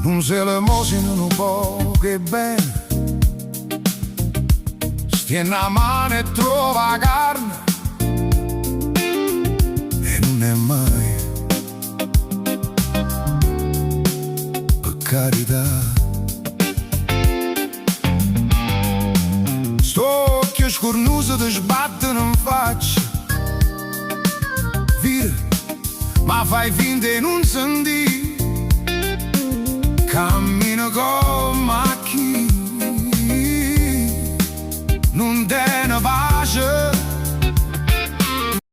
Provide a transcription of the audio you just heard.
Non se l'emocionano un po' che bene, stiene a mano e trova carne, e non è mai, per carità. Sto occhio scornuto ti sbattono in faccia, vira, ma fai finta di non sentire. Cammino con